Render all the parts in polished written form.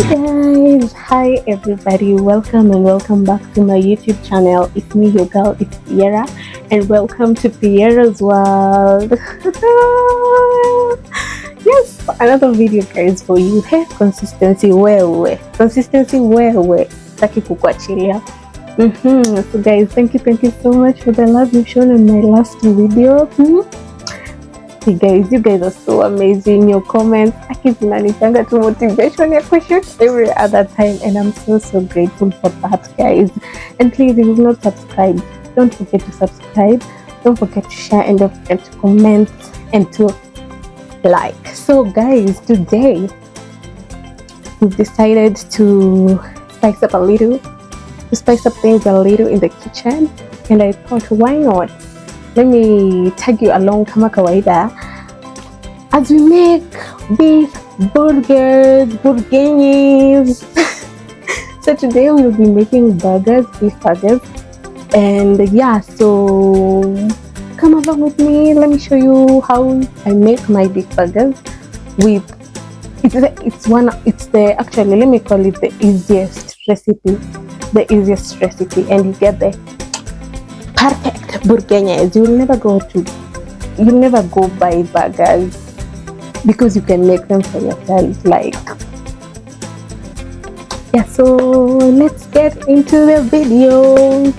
Guys, hi everybody, welcome and welcome back to my YouTube channel. It's me, your girl, it's Piera, and welcome to Piera's World. Yes, another video guys for you. Hey, consistency wewe taki kukuachilia. So guys, thank you so much for the love you've shown in my last video. Hey guys, you guys are so amazing. Your comments, I keep zinanipanga to motivation ya kushoot every other time, and I'm so grateful for that, guys. And please, if you've not subscribed, don't forget to subscribe. Don't forget to share, and don't forget to comment and to like. So, guys, today we've decided to spice up things a little in the kitchen, and I thought, why not? Let me tag you along kama kawaida as we make beef burgers. So today we'll be making beef burgers, and yeah, so come along with me. Let me show you how I make my beef burgers with actually, let me call it the easiest recipe, and you get the perfect burgers. You'll never go buy burgers because you can make them for yourself. So let's get into the video.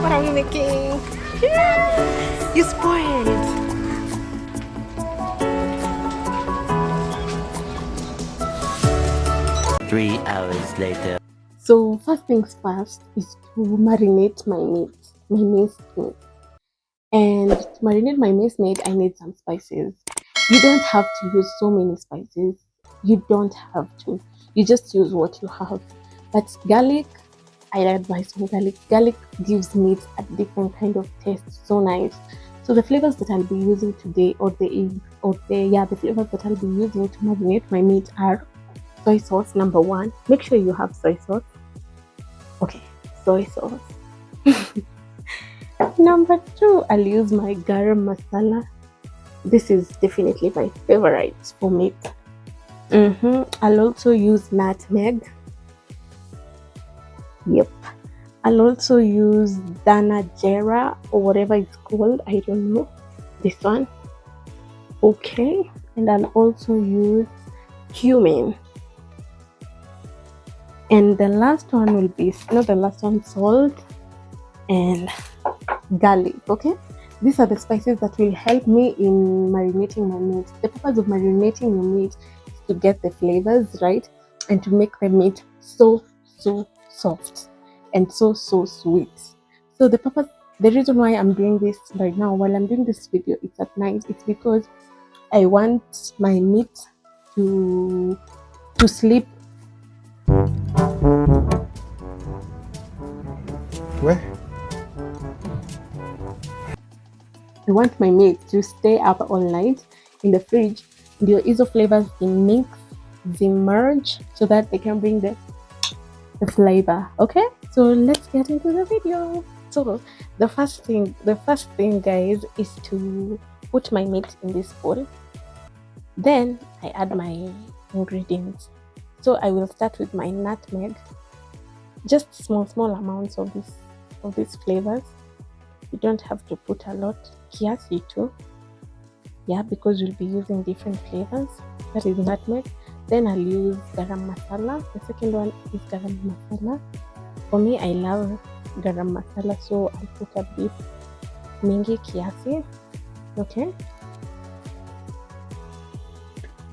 What are we making? Yeah. You spoiled. Three hours later. So first things first is to marinate my minced meat. And to marinate my minced meat, I need some spices. You don't have to use so many spices. You don't have to. You just use what you have. But garlic, I advise on garlic. Garlic gives meat a different kind of taste, so nice. So the flavors that I'll be using today, the flavors that I'll be using to marinate my meat are soy sauce, number one. Make sure you have soy sauce. Okay, soy sauce. Number two, I'll use my garam masala. This is definitely my favorite for meat. I'll also use nutmeg. Yep. I'll also use dana jera or whatever it's called. I don't know. This one. Okay. And I'll also use cumin. And the last one will be, salt and garlic. Okay. These are the spices that will help me in marinating my meat. The purpose of marinating your meat is to get the flavors right and to make the meat so soft and so sweet. So the reason why I'm doing this right now, while I'm doing this video, it's at night. It's because I want my meat to sleep. Where? I want my meat to stay up all night in the fridge. The ISO flavors in mix, they merge so that they can bring the flavor. Okay, so let's get into the video. So the first thing guys is to put my meat in this bowl. Then I add my ingredients. So I will start with my nutmeg, just small amounts of these flavors. You don't have to put a lot. Kiasi too, because we'll be using different flavors. That is nutmeg. Then I'll use garam masala. The second one is garam masala. For me, I love garam masala, so I'll put a bit mingi kiasi. Okay.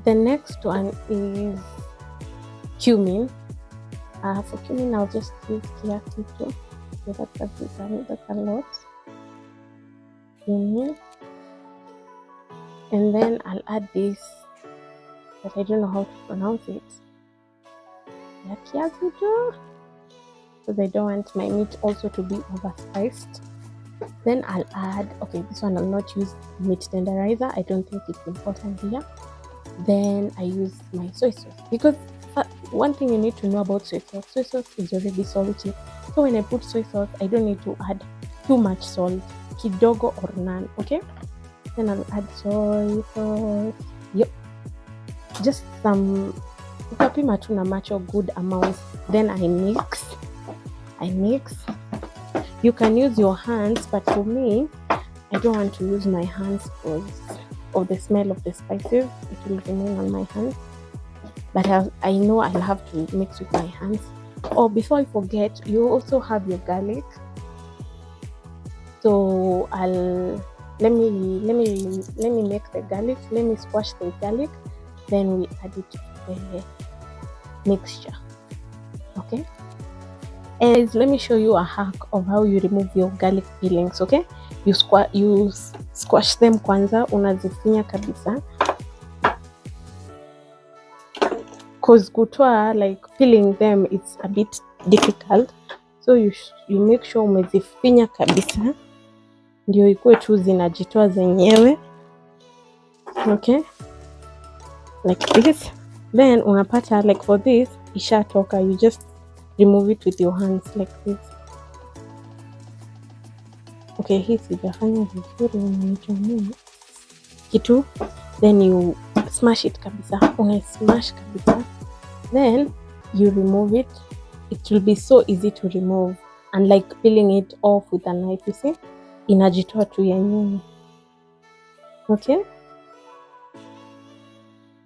The next one is cumin. For cumin, I'll just use kiasi too. Okay, that's a lot. Cumin. And then I'll add this, but I don't know how to pronounce it. Kiasi too. Because I don't want my meat also to be overspiced. Then I'll add, okay, this one I'll not use meat tenderizer. I don't think it's important here. Then I use my soy sauce, because one thing you need to know about soy sauce is already salty. So when I put soy sauce, I don't need to add too much salt, kidogo or none, okay? Then I'll add soy sauce. Yep. Just some utapima tu na macho good amount. Then I mix. You can use your hands, but for me, I don't want to use my hands because of the smell of the spices. It will remain on my hands. But I know I'll have to mix with my hands. Oh, before I forget, you also have your garlic. So let me make the garlic. Let me squash the garlic. Then we add it to the mixture. Okay. And let me show you a hack of how you remove your garlic peelings. Okay, you squash them kwanza, unazifinya kabisa, cause kutoa, like peeling them, it's a bit difficult. So you make sure umezifinya kabisa ndio ikuwe tu zinajitoa zenyewe. Okay, like this. Then unapata, like for this ishatoka, you just remove it with your hands like this. Okay, hii sijafanya vizuri, unaichomea kitu, then you smash it kabisa, smash kabisa, then you remove it. It will be so easy to remove, unlike peeling it off with a knife. You see, inajitoa tu yenyewe. Okay,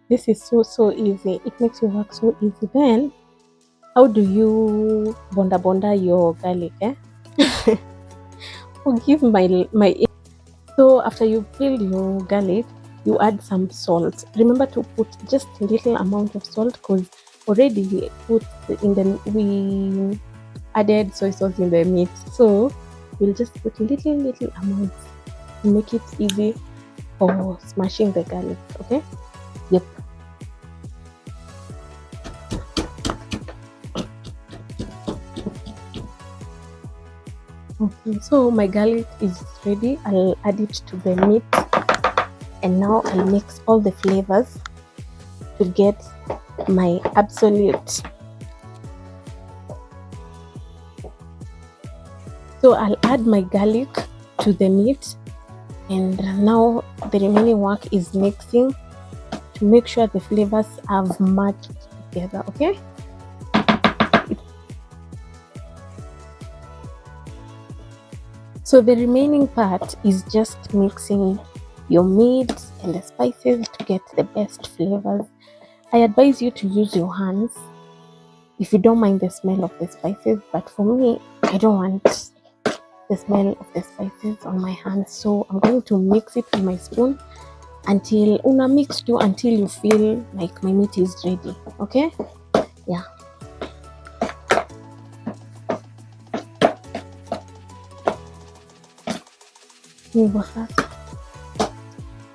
this is so easy. It makes your work so easy. Then how do you bonda your garlic? Forgive my. So after you peel your garlic, you add some salt. Remember to put just a little amount of salt, because already we added soy sauce in the meat. So we'll just put little amounts to make it easy for smashing the garlic. Okay. Yep. Okay, so my garlic is ready. I'll add it to the meat, and now I'll mix all the flavors to get my absolute. So I'll add my garlic to the meat, and now the remaining work is mixing to make sure the flavors have matched together. Okay. So the remaining part is just mixing your meat and the spices to get the best flavors. I advise you to use your hands if you don't mind the smell of the spices, but for me, I don't want the smell of the spices on my hands. So I'm going to mix it with my spoon until you feel like my meat is ready. Okay? Yeah.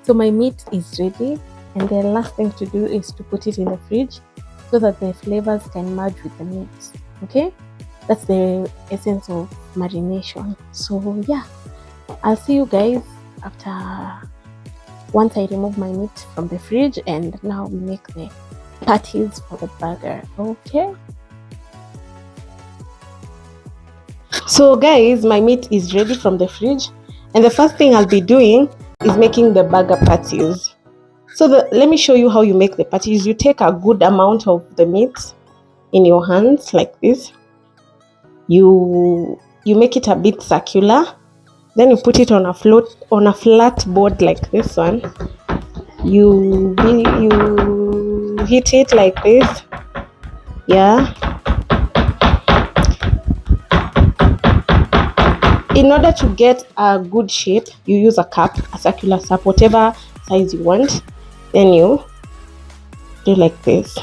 So my meat is ready, and the last thing to do is to put it in the fridge so that the flavors can merge with the meat. Okay, that's the essence of marination. So yeah, I'll see you guys once I remove my meat from the fridge, and now we make the patties for the burger. Okay. So guys, my meat is ready from the fridge. And the first thing I'll be doing is making the burger patties. So let me show you how you make the patties. You take a good amount of the meat in your hands like this. You make it a bit circular. Then you put it on a flat board like this one. You hit it like this. Yeah. In order to get a good shape, you use a cup, a circular cup, whatever size you want. Then you do like this.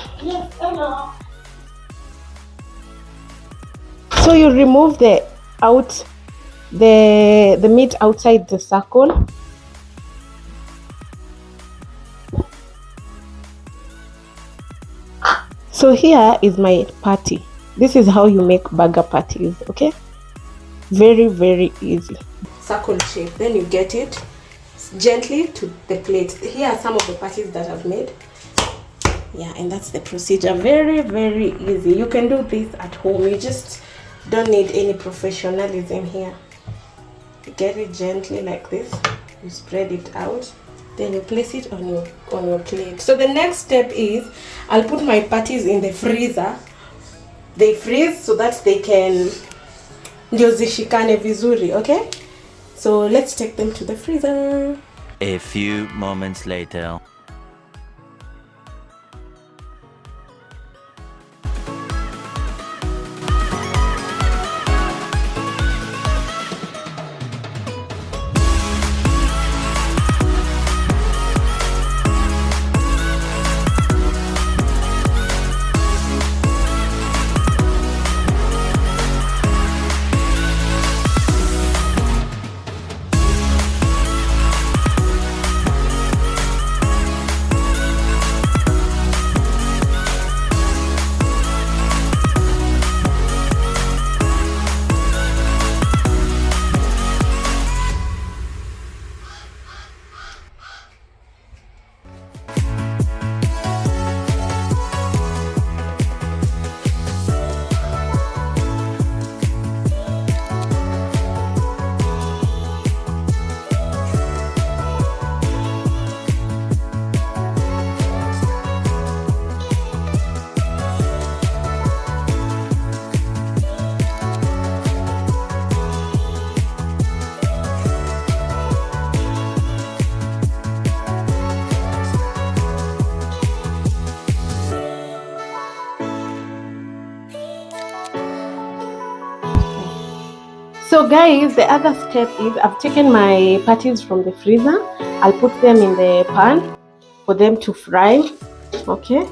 So you remove the meat outside the circle. So here is my patty. This is how you make burger patties, okay? Very, very easy. Circle shape. Then you get it gently to the plate. Here are some of the patties that I've made. Yeah, and that's the procedure. Very, very easy. You can do this at home. You just don't need any professionalism here. You get it gently like this. You spread it out. Then you place it on your plate. So the next step is I'll put my patties in the freezer. They freeze so that they can ndio zishikane vizuri, okay? So let's take them to the freezer. A few moments later. So guys, the other step is I've taken my patties from the freezer. I'll put them in the pan for them to fry. Okay.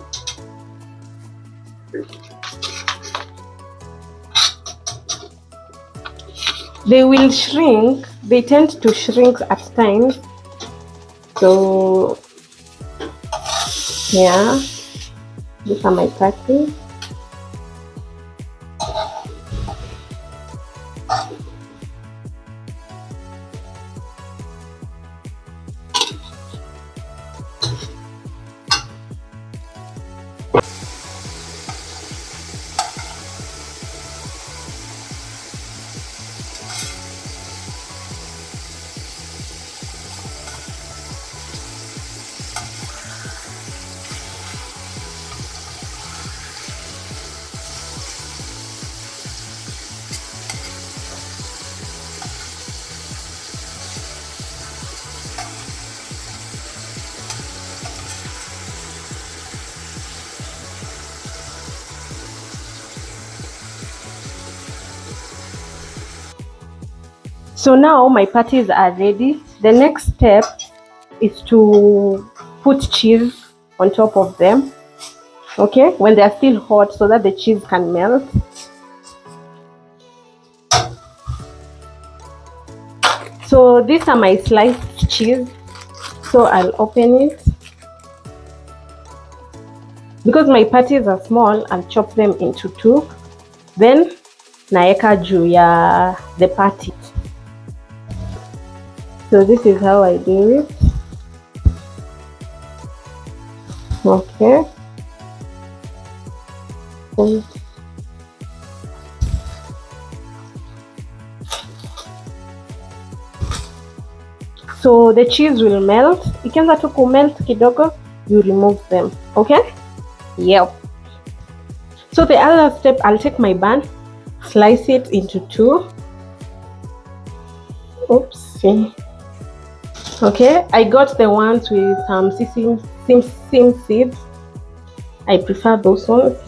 They will shrink. They tend to shrink at times. So yeah, these are my patties. So now my patties are ready. The next step is to put cheese on top of them, okay, when they are still hot so that the cheese can melt. So these are my sliced cheese. So I'll open it. Because my patties are small, I'll chop them into two. Then naeka juu ya the patty. So this is how I do it. Okay. So the cheese will melt. Ikianza tu kumelt kidogo, you remove them. Okay? Yep. So the other step, I'll take my bun, slice it into two. Oopsie. Okay, I got the ones with some sesame seeds. I prefer those ones.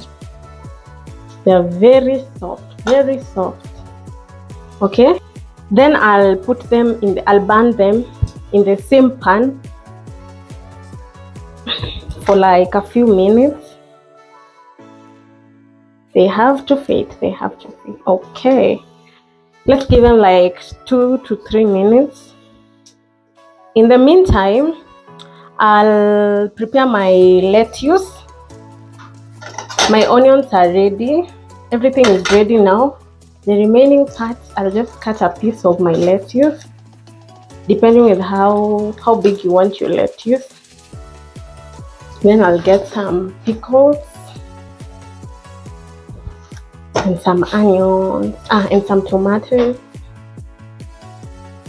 They're very soft, very soft. Okay, then I'll put them in I'll burn them in the same pan for like a few minutes. They have to fit. They have to fit. Okay. Let's give them like 2 to 3 minutes. In the meantime, I'll prepare my lettuce. My onions are ready. Everything is ready now. The remaining parts, I'll just cut a piece of my lettuce, depending with how big you want your lettuce. Then I'll get some pickles and some onions, and some tomatoes,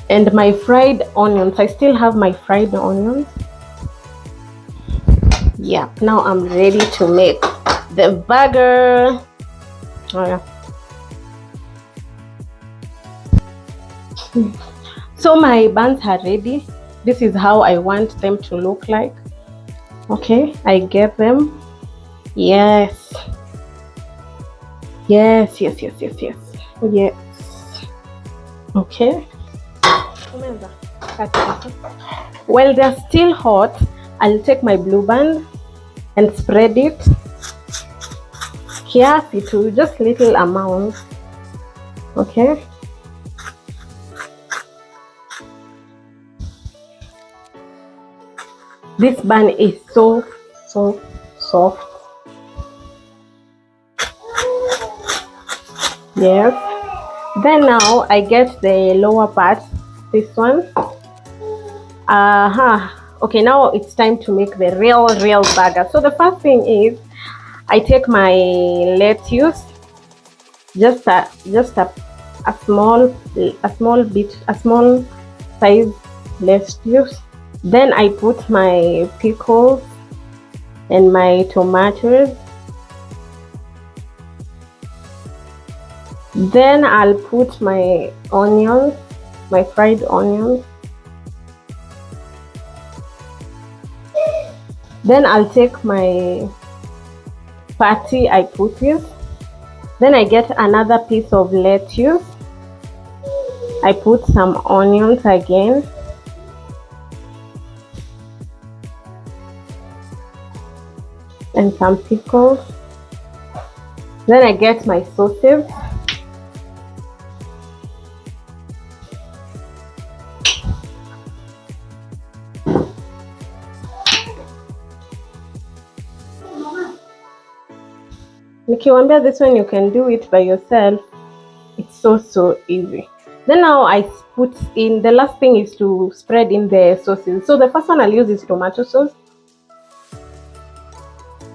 and my fried onions. I still have my fried onions. Yeah, now I'm ready to make the burger. Oh yeah. So my buns are ready. This is how I want them to look like. Okay, I get them. Yes. Yes. Okay. While they're still hot, I'll take my blue band and spread it. Kiasi to just little amount. Okay. This bun is so soft. Yes. Then now I get the lower part, this one. Okay, now it's time to make the real burger. So the first thing is I take my lettuce, just a small size lettuce. Then I put my pickles and my tomatoes. Then I'll put my onions, my fried onions. Then I'll take my patty, I put it. Then I get another piece of lettuce. I put some onions again. And some pickles. Then I get my sauces. Nikiwambia this one you can do it by yourself. It's so easy. Then now I put in, the last thing is to spread in the sauces. So the first one I'll use is tomato sauce.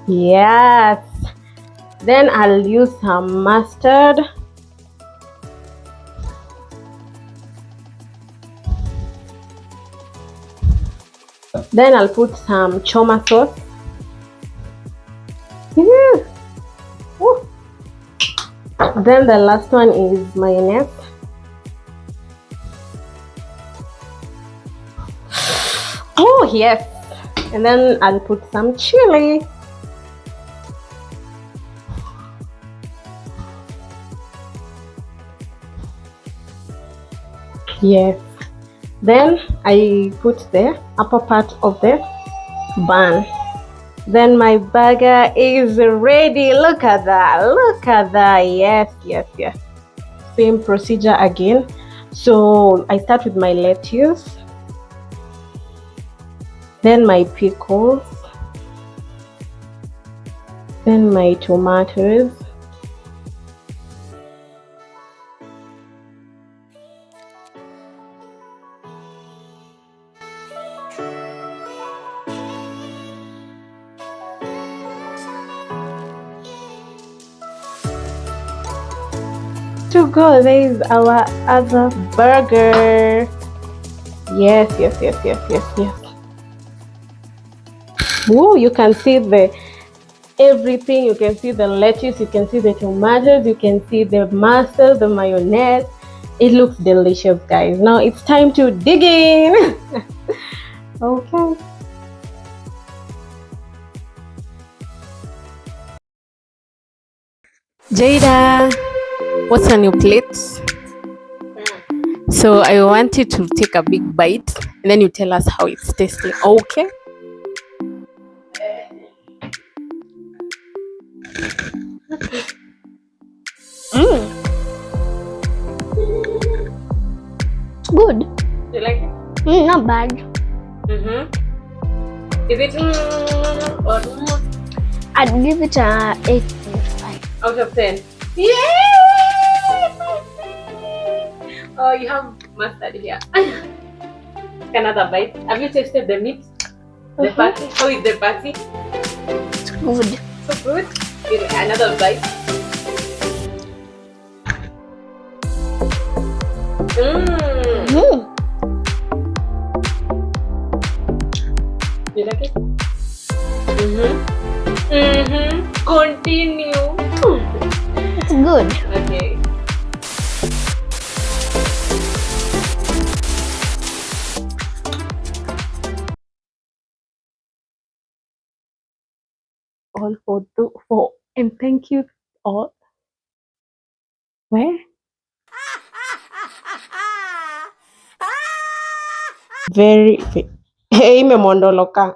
Yes. Then I'll use some mustard. Then I'll put some choma sauce. Then the last one is mayonnaise. Oh yes. And then I'll put some chili. Yes. Then I put the upper part of the bun. Then my burger is ready. Look at that. Look at that. Yes. Same procedure again. So I start with my lettuce. Then my pickles. Then my tomatoes. To go, there is our other burger. Yes. Woo, you can see the everything. You can see the lettuce, you can see the tomatoes, you can see the mustard, the mayonnaise. It looks delicious, guys. Now it's time to dig in. Okay. Jada, what's on your plate? So I want you to take a big bite and then you tell us how it's tasting. Okay? Not bad. Mm-hmm. Is it or I'd give it a 8.5. out of 10? Yay! Oh, you have mustard here. Another bite. Have you tasted the meat? The patty? How is the patty? It's good. So good. Give it another bite. Mm. You like it? Continue. It's good. Okay. All for and thank you all. Where? Very imemondoloka.